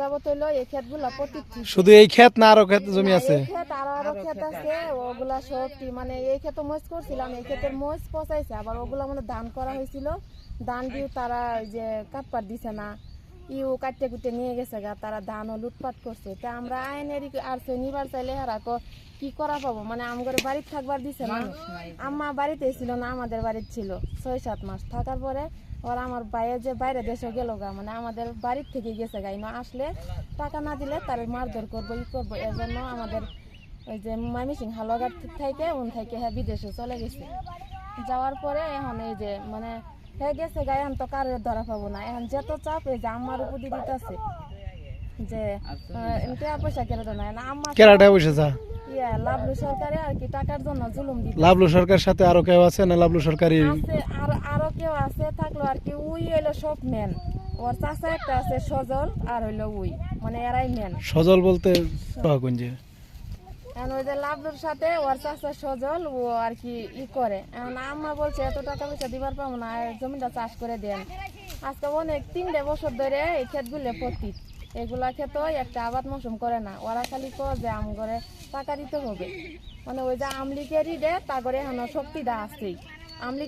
যাবত হইলো এই ক্ষেতগুলা পতিত। শুধু এই ক্ষেত না আরো ক্ষেত জমি আছে? এই ক্ষেত আরো ক্ষেত আছে, ওগুলা সব মানে এই ক্ষেত মরিচ করছিলাম, এই ক্ষেতের মরিচ পচাইছে, আবার ওগুলা মানে ধান করা হয়েছিল, ধান দিয়ে তারা যে কাটপাট দিছে না, কাটতে কুটে নিয়ে গেছে গা, তারা ধানও লুটপাট করছে। তা আমরা আইনের আর নিবার চাইলে হারা কি করা পাবো, মানে আমার বাড়িতে থাকবার দিছে না। আম্মা বাড়িতে ছিল না, আমাদের বাড়িতে ছিল 6-7 মাস থাকার পরে ওরা আমার বাইরে যে বাইরে দেশে গেল গা, মানে আমাদের বাড়ির থেকে গেছে গা, আসলে টাকা না দিলে তার মারধর করবো করবো, এর জন্য আমাদের ওই যে ময়মনসিং হালুয়াঘাট থেকে থেকে হ্যাঁ বিদেশে চলে গেছে। যাওয়ার পরে এখন এই যে মানে হ্যাঁ গেছে গা, এখন তো কারোর ধরা পাবো না, এখন যত চাপ এই যে আমার উপর দিয়ে দিতেছে যে টাকা পয়সা কেড়ে দেয় না আমার কেরাটা বসে যা লাভলু সরকারে আর কি টাকার জন্য জুলুম দিতে। লাভলু সরকার সাথে আরো কেউ আছে না? লাভলু সরকারি আছে, আরো কেউ আছে, থাকলো আর কি উই হইলো সব মেন, ওর চাচা একটা আছে সজল, আর হইলো উই, মানে এরাই মেন। সজল বলতে কোন যে এখন ওই যে লাভলুর সাথে ওর চাচা সজল, ও আর কি করে। এখন আম্মা বলছে এত টাকা পয়সা দিবার পাবো না, জমিটা চাষ করে দেন। আজকে অনেক 3 বছর ধরে এই ক্ষেতগুলো পতিত, এগুলা ক্ষেত একটা আবাদ মৌসুম করে না, ওরা খালি যে আম করে টাকা দিতে হবে, মানে ওই যে আমলিকেরই দে তা করে এখন শক্তিটা আসছেই আমলি